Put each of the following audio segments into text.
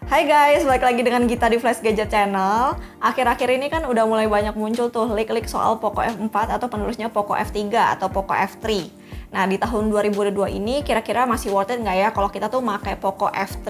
Hai guys, balik lagi dengan Gita di Flash Gadget Channel. Akhir-akhir ini kan udah mulai banyak muncul tuh leak-leak soal Poco F4 atau penerusnya Poco F3 atau Poco F3. Nah, di tahun 2022 ini kira-kira masih worth it nggak ya kalau kita tuh pakai Poco F3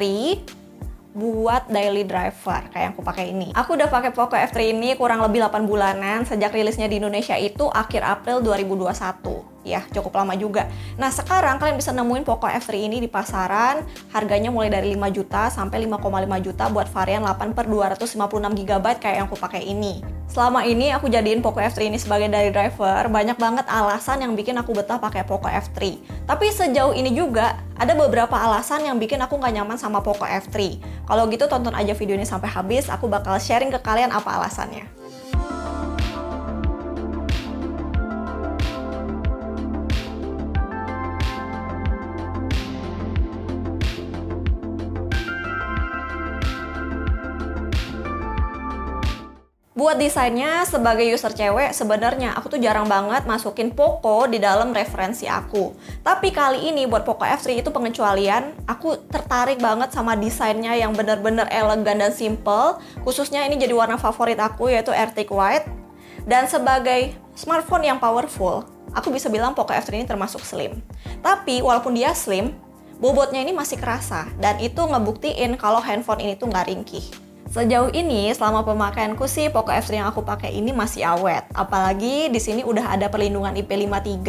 buat daily driver kayak yang aku pakai ini. Aku udah pakai Poco F3 ini kurang lebih 8 bulanan sejak rilisnya di Indonesia itu akhir April 2021. Ya, cukup lama juga. Nah, sekarang kalian bisa nemuin Poco F3 ini di pasaran. Harganya mulai dari 5 juta sampai 5,5 juta buat varian 8/256 GB kayak yang aku pakai ini. Selama ini aku jadiin Poco F3 ini sebagai daily driver, banyak banget alasan yang bikin aku betah pakai Poco F3. Tapi sejauh ini juga ada beberapa alasan yang bikin aku nggak nyaman sama Poco F3. Kalau gitu tonton aja video ini sampai habis, aku bakal sharing ke kalian apa alasannya. Buat desainnya, sebagai user cewek, sebenarnya aku tuh jarang banget masukin Poco di dalam referensi aku. Tapi kali ini buat Poco F3 itu pengecualian, aku tertarik banget sama desainnya yang bener-bener elegan dan simple. Khususnya ini jadi warna favorit aku yaitu Arctic White. Dan sebagai smartphone yang powerful, aku bisa bilang Poco F3 ini termasuk slim. Tapi walaupun dia slim, bobotnya ini masih kerasa. Dan itu ngebuktiin kalau handphone ini tuh nggak ringkih. Sejauh ini, selama pemakaianku sih, Poco F3 yang aku pakai ini masih awet. Apalagi di sini udah ada perlindungan IP53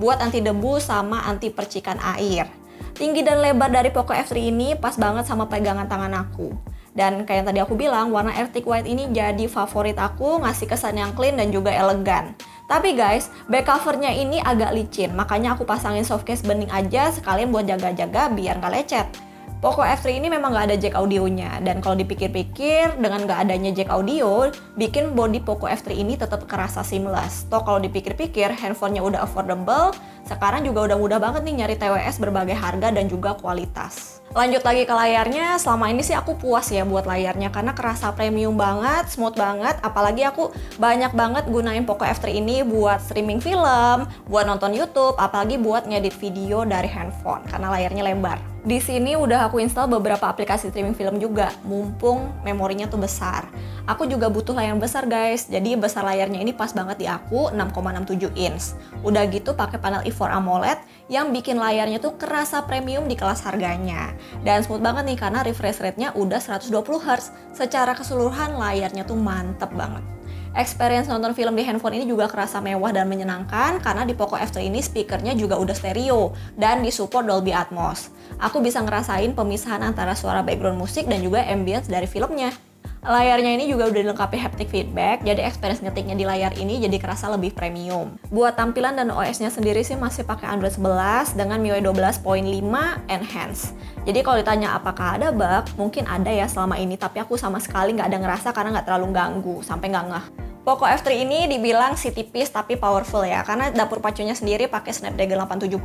buat anti debu sama anti percikan air. Tinggi dan lebar dari Poco F3 ini pas banget sama pegangan tangan aku. Dan kayak yang tadi aku bilang, warna Arctic White ini jadi favorit aku, ngasih kesan yang clean dan juga elegan. Tapi guys, back covernya ini agak licin, makanya aku pasangin softcase bening aja sekalian buat jaga-jaga biar nggak lecet. Poco F3 ini memang nggak ada jack audionya, dan kalau dipikir-pikir dengan nggak adanya jack audio, bikin body Poco F3 ini tetap kerasa seamless. Toh kalau dipikir-pikir, handphonenya udah affordable, sekarang juga udah mudah banget nih nyari TWS berbagai harga dan juga kualitas. Lanjut lagi ke layarnya, selama ini sih aku puas ya buat layarnya karena kerasa premium banget, smooth banget, apalagi aku banyak banget gunain Poco F3 ini buat streaming film, buat nonton YouTube, apalagi buat ngedit video dari handphone karena layarnya lebar. Di sini udah aku install beberapa aplikasi streaming film juga, mumpung memorinya tuh besar. Aku juga butuh layar besar guys, jadi besar layarnya ini pas banget di aku, 6,67 inch. Udah gitu pakai panel I4 AMOLED yang bikin layarnya tuh kerasa premium di kelas harganya. Dan smooth banget nih karena refresh rate-nya udah 120Hz. Secara keseluruhan layarnya tuh mantep banget. Experience nonton film di handphone ini juga kerasa mewah dan menyenangkan karena di Poco F3 ini speakernya juga udah stereo dan disupport Dolby Atmos. Aku bisa ngerasain pemisahan antara suara background musik dan juga ambience dari filmnya. Layarnya ini juga udah dilengkapi haptic feedback, jadi experience ngetiknya di layar ini jadi kerasa lebih premium. Buat tampilan dan OS-nya sendiri sih masih pakai Android 11 dengan MIUI 12.5 Enhanced. Jadi kalau ditanya apakah ada bug, mungkin ada ya selama ini, tapi aku sama sekali nggak ada ngerasa karena nggak terlalu ganggu, sampai nggak ngeh. Poco F3 ini dibilang si tipis tapi powerful ya, karena dapur pacunya sendiri pakai Snapdragon 870,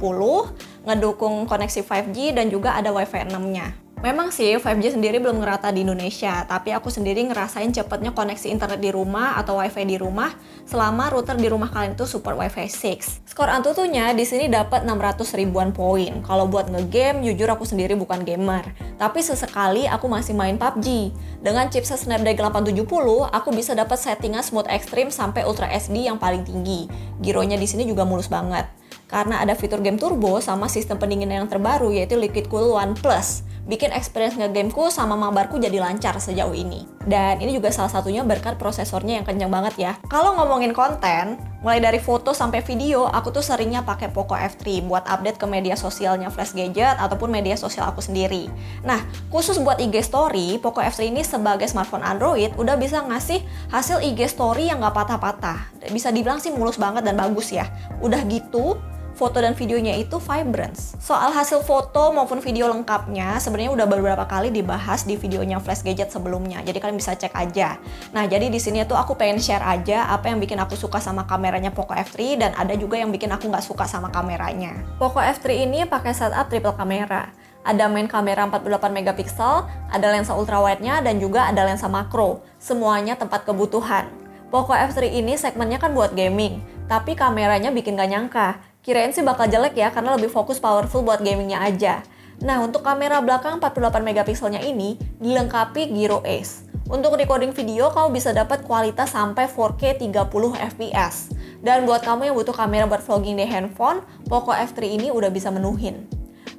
ngedukung koneksi 5G dan juga ada Wi-Fi 6-nya. Memang sih 5G sendiri belum ngerata di Indonesia, tapi aku sendiri ngerasain cepetnya koneksi internet di rumah atau Wi-Fi di rumah selama router di rumah kalian itu support Wi-Fi 6. Skor Antutunya di sini dapat 600 ribuan poin. Kalau buat ngegame, jujur aku sendiri bukan gamer, tapi sesekali aku masih main PUBG. Dengan chipset Snapdragon 870, aku bisa dapat settingan smooth extreme sampai Ultra SD yang paling tinggi. Gironya di sini juga mulus banget. Karena ada fitur game turbo sama sistem pendinginan yang terbaru yaitu Liquid Cool One Plus. Bikin experience nge-gameku sama mabarku jadi lancar sejauh ini. Dan ini juga salah satunya berkat prosesornya yang kencang banget ya. Kalau ngomongin konten, mulai dari foto sampai video, aku tuh seringnya pakai Poco F3 buat update ke media sosialnya Flash Gadget ataupun media sosial aku sendiri. Nah, khusus buat IG Story, Poco F3 ini sebagai smartphone Android udah bisa ngasih hasil IG Story yang nggak patah-patah. Bisa dibilang sih mulus banget dan bagus ya. Udah gitu, foto dan videonya itu vibrance. Soal hasil foto maupun video lengkapnya sebenarnya udah beberapa kali dibahas di videonya Flash Gadget sebelumnya. Jadi kalian bisa cek aja. Nah, jadi di sini tuh aku pengen share aja apa yang bikin aku suka sama kameranya Poco F3 dan ada juga yang bikin aku nggak suka sama kameranya. Poco F3 ini pakai setup triple kamera. Ada main kamera 48 megapiksel, ada lensa ultrawide-nya dan juga ada lensa makro. Semuanya tempat kebutuhan. Poco F3 ini segmennya kan buat gaming, tapi kameranya bikin gak nyangka. Kirain sih bakal jelek ya karena lebih fokus powerful buat gamingnya aja. Nah, untuk kamera belakang 48 megapikselnya ini dilengkapi gyro Ace. Untuk recording video, kamu bisa dapat kualitas sampai 4K 30 fps. Dan buat kamu yang butuh kamera buat vlogging di handphone, Poco F3 ini udah bisa menuhin.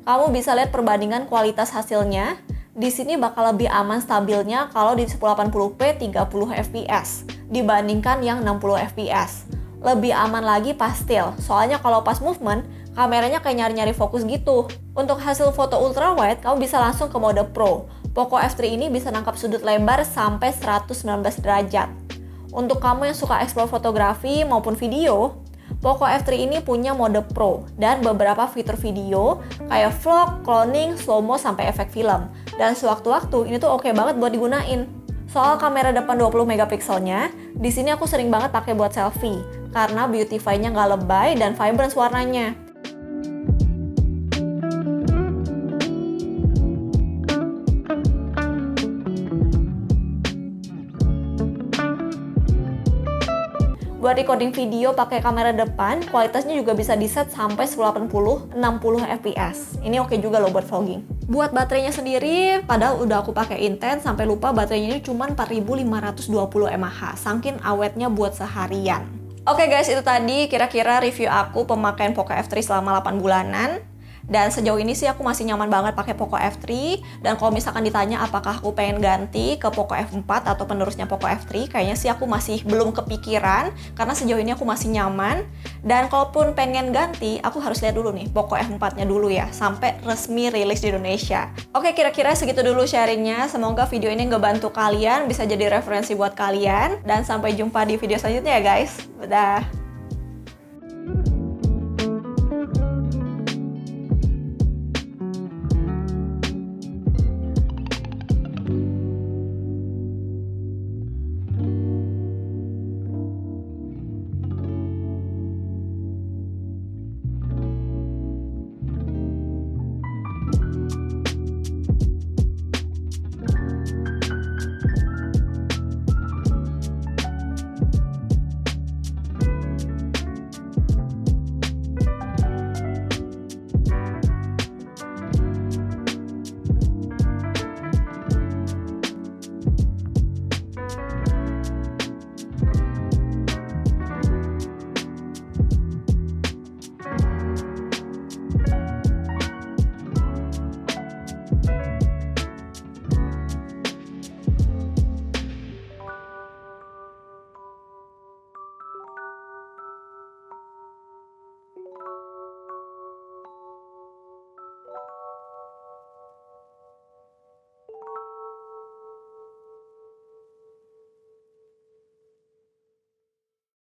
Kamu bisa lihat perbandingan kualitas hasilnya. Di sini bakal lebih aman stabilnya kalau di 1080p 30 fps dibandingkan yang 60 fps. Lebih aman lagi pas still, soalnya kalau pas movement, kameranya kayak nyari-nyari fokus gitu. Untuk hasil foto ultrawide, kamu bisa langsung ke mode Pro. Poco F3 ini bisa nangkap sudut lebar sampai 119 derajat. Untuk kamu yang suka explore fotografi maupun video, Poco F3 ini punya mode Pro dan beberapa fitur video kayak vlog, cloning, slow-mo, sampai efek film. Dan sewaktu-waktu ini tuh oke banget buat digunain. Soal kamera depan 20 megapikselnya, di sini aku sering banget pakai buat selfie karena beautify-nya nggak lebay dan vibrance warnanya. Buat recording video pakai kamera depan, kualitasnya juga bisa di-set sampai 1080 60 fps. Ini oke juga loh buat vlogging. Buat baterainya sendiri, padahal udah aku pakai intense sampai lupa baterainya ini cuma 4520 mAh. Saking awetnya buat seharian. Oke guys, itu tadi kira-kira review aku pemakaian Poco F3 selama 8 bulanan. Dan sejauh ini sih aku masih nyaman banget pakai Poco F3. Dan kalau misalkan ditanya apakah aku pengen ganti ke Poco F4 atau penerusnya Poco F3, kayaknya sih aku masih belum kepikiran karena sejauh ini aku masih nyaman. Dan kalaupun pengen ganti, aku harus lihat dulu nih Poco F4-nya dulu ya, sampai resmi rilis di Indonesia. Oke, kira-kira segitu dulu sharingnya. Semoga video ini ngebantu kalian, bisa jadi referensi buat kalian. Dan sampai jumpa di video selanjutnya ya guys. Dadah!